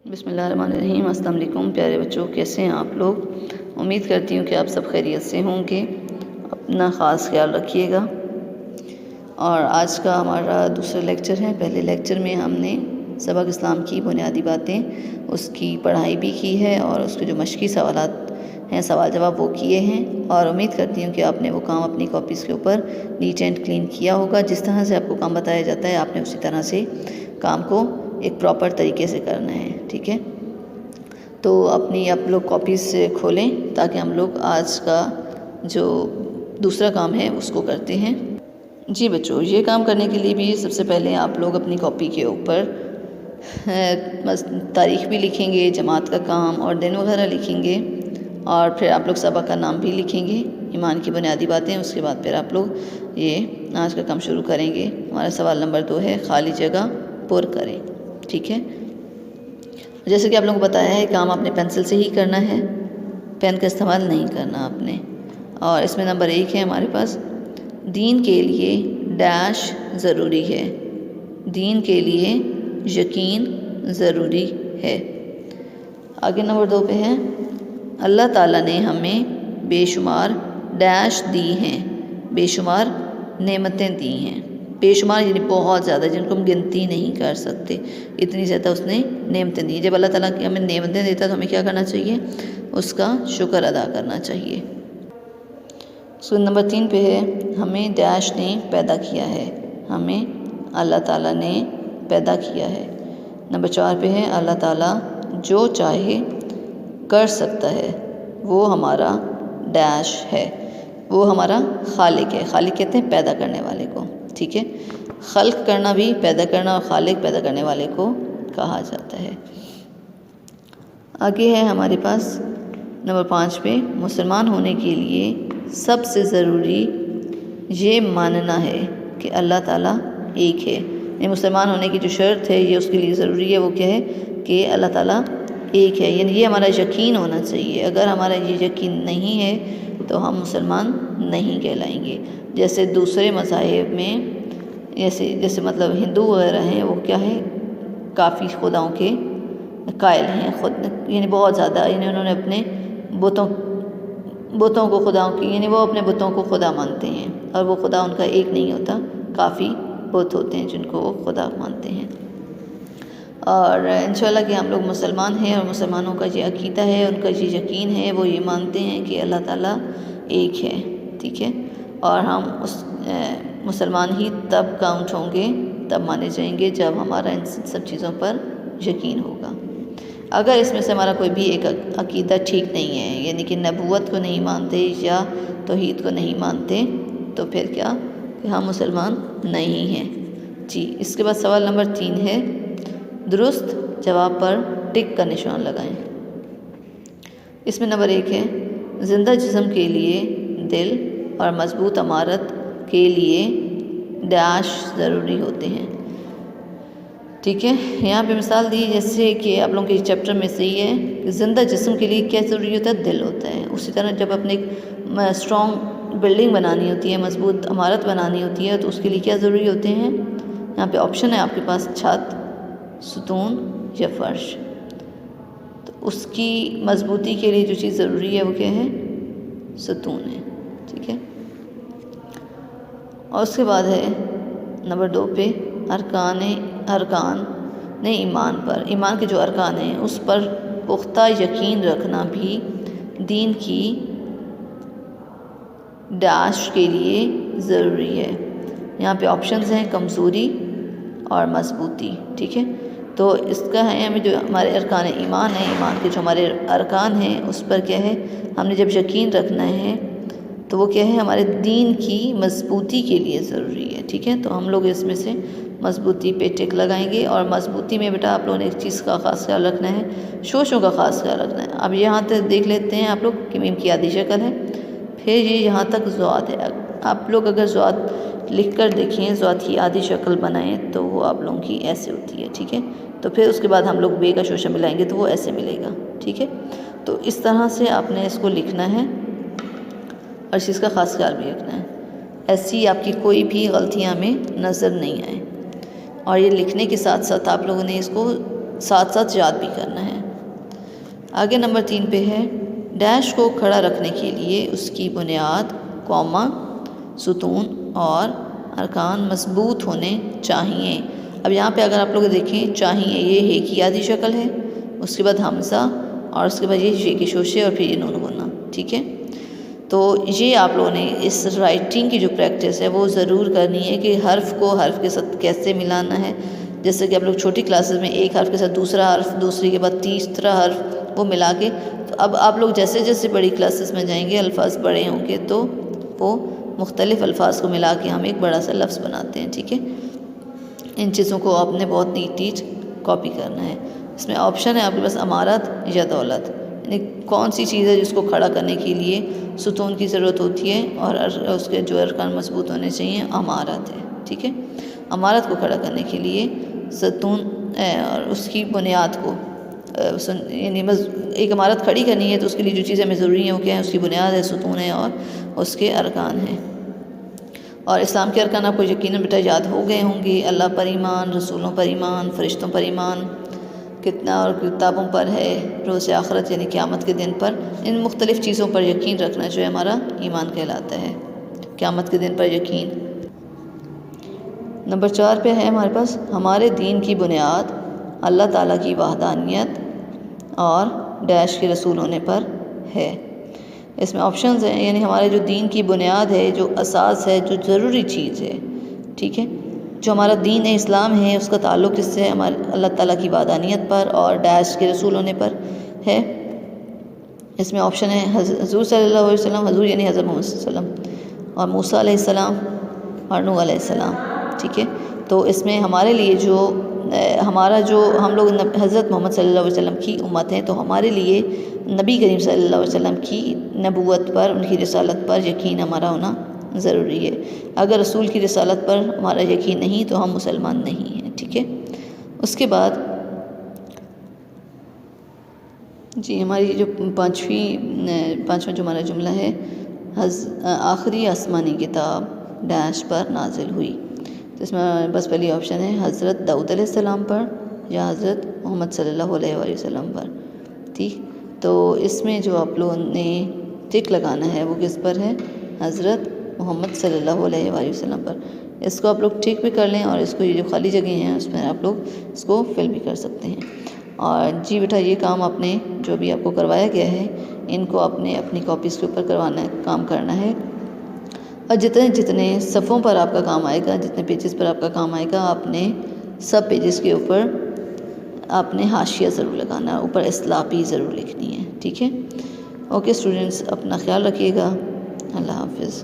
بسم اللہ الرحمن الرحیم۔ السلام علیکم پیارے بچوں، کیسے ہیں آپ لوگ؟ امید کرتی ہوں کہ آپ سب خیریت سے ہوں گے۔ اپنا خاص خیال رکھیے گا۔ اور آج کا ہمارا دوسرا لیکچر ہے۔ پہلے لیکچر میں ہم نے سبق اسلام کی بنیادی باتیں اس کی پڑھائی بھی کی ہے اور اس کے جو مشقی سوالات ہیں، سوال جواب وہ کیے ہیں، اور امید کرتی ہوں کہ آپ نے وہ کام اپنی کاپیز کے اوپر نیٹ اینڈ کلین کیا ہوگا۔ جس طرح سے آپ کو کام بتایا جاتا ہے آپ نے اسی طرح سے کام کو ایک پراپر طریقے سے کرنا ہے، ٹھیک ہے؟ تو آپ لوگ کاپیز سے کھولیں تاکہ ہم لوگ آج کا جو دوسرا کام ہے اس کو کرتے ہیں۔ جی بچوں، یہ کام کرنے کے لیے بھی سب سے پہلے آپ لوگ اپنی کاپی کے اوپر تاریخ بھی لکھیں گے، جماعت کا کام اور دن وغیرہ لکھیں گے، اور پھر آپ لوگ سبق کا نام بھی لکھیں گے، ایمان کی بنیادی باتیں۔ اس کے بعد پھر آپ لوگ یہ آج کا کام شروع کریں گے۔ ہمارا سوال نمبر 2 ہے، خالی جگہ پر کریں، ٹھیک ہے؟ جیسے کہ آپ لوگوں کو بتایا ہے، کام آپ نے پینسل سے ہی کرنا ہے، پین کا استعمال نہیں کرنا آپ نے۔ اور اس میں نمبر 1 ہے ہمارے پاس، دین کے لیے ڈیش ضروری ہے، دین کے لیے یقین ضروری ہے۔ آگے نمبر 2 پہ ہے، اللہ تعالیٰ نے ہمیں بے شمار ڈیش دی ہیں، بے شمار نعمتیں دی ہیں۔ بے شمار یعنی بہت زیادہ، جن کو ہم گنتی نہیں کر سکتے، اتنی زیادہ اس نے نعمتیں دی۔ جب اللہ تعالیٰ کی ہمیں نعمتیں دیتا ہے تو ہمیں کیا کرنا چاہیے؟ اس کا شکر ادا کرنا چاہیے۔ سو نمبر 3 پہ ہے، ہمیں ڈیش نے پیدا کیا ہے، ہمیں اللہ تعالیٰ نے پیدا کیا ہے۔ نمبر 4 پہ ہے، اللہ تعالیٰ جو چاہے کر سکتا ہے، وہ ہمارا ڈیش ہے، وہ ہمارا خالق ہے۔ خالق کہتے ہیں پیدا کرنے والے کو، ٹھیک ہے؟ خلق کرنا بھی پیدا کرنا، اور خالق پیدا کرنے والے کو کہا جاتا ہے۔ آگے ہے ہمارے پاس نمبر 5 پہ، مسلمان ہونے کے لیے سب سے ضروری یہ ماننا ہے کہ اللہ تعالیٰ ایک ہے۔ یعنی مسلمان ہونے کی جو شرط ہے، یہ اس کے لیے ضروری ہے، وہ کیا ہے؟ کہ اللہ تعالیٰ ایک ہے۔ یعنی یہ ہمارا یقین ہونا چاہیے۔ اگر ہمارا یہ یقین نہیں ہے تو ہم مسلمان نہیں کہلائیں گے۔ جیسے دوسرے مذاہب میں جیسے مطلب ہندو وغیرہ ہیں، وہ کیا ہے؟ کافی خداؤں کے قائل ہیں، خود یعنی بہت زیادہ، یعنی انہوں نے اپنے بتوں کو خداؤں کی، یعنی وہ اپنے بتوں کو خدا مانتے ہیں، اور وہ خدا ان کا ایک نہیں ہوتا، کافی بت ہوتے ہیں جن کو وہ خدا مانتے ہیں۔ اور انشاءاللہ کہ ہم لوگ مسلمان ہیں، اور مسلمانوں کا یہ عقیدہ ہے، ان کا یہ یقین ہے، وہ یہ مانتے ہیں کہ اللہ تعالیٰ ایک ہے، ٹھیک ہے؟ اور ہم اس مسلمان ہی تب کاؤنٹ ہوں گے، تب مانے جائیں گے جب ہمارا ان سب چیزوں پر یقین ہوگا۔ اگر اس میں سے ہمارا کوئی بھی ایک عقیدہ ٹھیک نہیں ہے، یعنی کہ نبوت کو نہیں مانتے یا توحید کو نہیں مانتے، تو پھر کیا کہ ہم مسلمان نہیں ہیں۔ جی، اس کے بعد سوال نمبر 3 ہے، درست جواب پر ٹک کا نشان لگائیں۔ اس میں نمبر 1 ہے، زندہ جسم کے لیے دل اور مضبوط عمارت کے لیے ڈیش ضروری ہوتے ہیں، ٹھیک ہے؟ یہاں پہ مثال دی، جیسے کہ آپ لوگوں کے چیپٹر میں سے یہ ہے کہ زندہ جسم کے لیے کیا ضروری ہوتا ہے؟ دل ہوتا ہے۔ اسی طرح جب اپنے ایک اسٹرانگ بلڈنگ بنانی ہوتی ہے، مضبوط عمارت بنانی ہوتی ہے، تو اس کے لیے کیا ضروری ہوتے ہیں؟ یہاں پہ آپشن ہے آپ کے پاس، چھت، ستون یا فرش۔ تو اس کی مضبوطی کے لیے جو چیز ضروری ہے وہ کیا ہے؟ ستون ہے، ٹھیک ہے؟ اور اس کے بعد ہے نمبر 2 پہ، ارکان ایمان پر، ایمان کے جو ارکان ہیں اس پر پختہ یقین رکھنا بھی دین کی ڈیش کے لیے ضروری ہے۔ یہاں پہ آپشنز ہیں، کمزوری اور مضبوطی، ٹھیک ہے؟ تو اس کا ہے ہمیں جو ہمارے ارکان ایمان ہیں، ایمان کے جو ہمارے ارکان ہیں اس پر کیا ہے؟ ہم نے جب یقین رکھنا ہے تو وہ کیا ہے؟ ہمارے دین کی مضبوطی کے لیے ضروری ہے، ٹھیک ہے؟ تو ہم لوگ اس میں سے مضبوطی پہ ٹک لگائیں گے۔ اور مضبوطی میں بیٹا آپ لوگوں نے ایک چیز کا خاص خیال رکھنا ہے، شوشوں کا خاص خیال رکھنا ہے۔ اب یہاں تک دیکھ لیتے ہیں آپ لوگ کہ میم کی آدھی شکل ہے، پھر یہ یہاں تک ذوات ہے۔ آپ لوگ اگر ذوات لکھ کر دیکھیں، ذوات کی آدھی شکل بنائیں تو وہ آپ لوگوں کی ایسے ہوتی ہے، ٹھیک ہے؟ تو پھر اس کے بعد ہم لوگ بے کا شوشہ ملائیں گے تو وہ ایسے ملے گا، ٹھیک ہے؟ تو اس طرح سے آپ نے اس کو لکھنا ہے، اور اس چیز کا خاص خیال بھی رکھنا ہے، ایسی آپ کی کوئی بھی غلطیاں ہمیں نظر نہیں آئیں۔ اور یہ لکھنے کے ساتھ ساتھ آپ لوگوں نے اس کو ساتھ ساتھ یاد بھی کرنا آگے نمبر 3 پہ ہے ڈیش کو کھڑا رکھنے کے لیے اس کی بنیاد، کوما، ستون اور ارکان مضبوط ہونے چاہیے۔ اب یہاں پہ اگر آپ لوگ دیکھیں چاہیے، یہ ہے کی آدھی شکل ہے، اس کے بعد حمزہ اور اس کے بعد یہ شے کے شوشے اور پھر یہ نون گنا، ٹھیک ہے۔ تو یہ آپ لوگوں نے اس رائٹنگ کی جو پریکٹس ہے وہ ضرور کرنی ہے کہ حرف کو حرف کے ساتھ کیسے ملانا ہے۔ جیسے کہ آپ لوگ چھوٹی کلاسز میں ایک حرف کے ساتھ دوسرا حرف، دوسری کے بعد تیسرا حرف وہ ملا کے، تو اب آپ لوگ جیسے جیسے بڑی کلاسز میں جائیں گے، الفاظ بڑے ہوں گے تو وہ مختلف الفاظ کو ملا کے ہم ایک بڑا سا لفظ بناتے ہیں، ٹھیک ہے۔ ان چیزوں کو آپ نے بہت نیٹ کاپی کرنا ہے۔ اس میں آپشن ہے آپ کے پاس امارت یا دولت، یعنی کون سی چیز ہے جس کو کھڑا کرنے کے لیے ستون کی ضرورت ہوتی ہے اور اس کے جو ارکان مضبوط ہونے چاہیے، امارت ہے، ٹھیک ہے۔ امارت کو کھڑا کرنے کے لیے ستون اور اس کی بنیاد کو یعنی ایک عمارت کھڑی کرنی ہے تو اس کے لیے جو چیزیں ہمیں ضروری ہیں وہ کیا ہیں، اس کی بنیاد ہے، ستون ہے اور اس کے ارکان ہیں۔ اور اسلام کے ارکان آپ کو یقیناً بیٹا یاد ہو گئے ہوں گے، اللہ پر ایمان، رسولوں پر ایمان، فرشتوں پر ایمان، کتنا اور کتابوں پر ہے، روز آخرت یعنی قیامت کے دن پر، ان مختلف چیزوں پر یقین رکھنا جو ہے ہمارا ایمان کہلاتا ہے، قیامت کے دن پر یقین۔ نمبر 4 پہ ہے ہمارے پاس ہمارے دین کی بنیاد اللہ تعالیٰ کی وحدانیت اور ڈیش کے رسول ہونے پر ہے۔ اس میں آپشنز ہیں، یعنی ہمارے جو دین کی بنیاد ہے، جو اساس ہے، جو ضروری چیز ہے، ٹھیک ہے، جو ہمارا دین اسلام ہے، اس کا تعلق اس سے ہمارے اللہ تعالیٰ کی وحدانیت پر اور ڈیش کے رسول ہونے پر ہے۔ اس میں آپشن ہے حضور صلی اللہ علیہ وسلم، حضور یعنی حضرت محمد صلی اللہ علیہ وسلم، اور موسیٰ علیہ السلام اور نوح علیہ السلام، ٹھیک ہے۔ تو اس میں ہمارے لیے جو ہم لوگ حضرت محمد صلی اللہ علیہ وسلم کی امت ہیں، تو ہمارے لیے نبی کریم صلی اللہ علیہ وسلم کی نبوت پر، ان کی رسالت پر یقین ہمارا ہونا ضروری ہے۔ اگر رسول کی رسالت پر ہمارا یقین نہیں تو ہم مسلمان نہیں ہیں، ٹھیک ہے۔ اس کے بعد جی ہماری جو پانچواں جو ہمارا جملہ ہے، آخری آسمانی کتاب ڈیش پر نازل ہوئی، تو اس میں بس پہلی آپشن ہے حضرت داؤد علیہ السلام پر یا حضرت محمد صلی اللہ علیہ وآلہ وسلم پر، ٹھیک۔ تو اس میں جو آپ لوگوں نے ٹک لگانا ہے وہ کس پر ہے، حضرت محمد صلی اللہ علیہ وآلہ وسلم پر۔ اس کو آپ لوگ ٹک بھی کر لیں اور اس کو یہ جو خالی جگہ ہیں اس میں آپ لوگ اس کو فل بھی کر سکتے ہیں۔ اور جی بیٹا یہ کام آپ نے جو بھی آپ کو کروایا گیا ہے ان کو آپ نے اپنی کاپیز کے اوپر کام کرنا ہے، اور جتنے صفحوں پر آپ کا کام آئے گا، جتنے پیجز پر آپ کا کام آئے گا، آپ نے سب پیجز کے اوپر آپ نے حاشیہ ضرور لگانا ہے، اوپر اصلاح بھی ضرور لکھنی ہے، ٹھیک ہے۔ اوکے اسٹوڈنٹس، اپنا خیال رکھیے گا، اللہ حافظ۔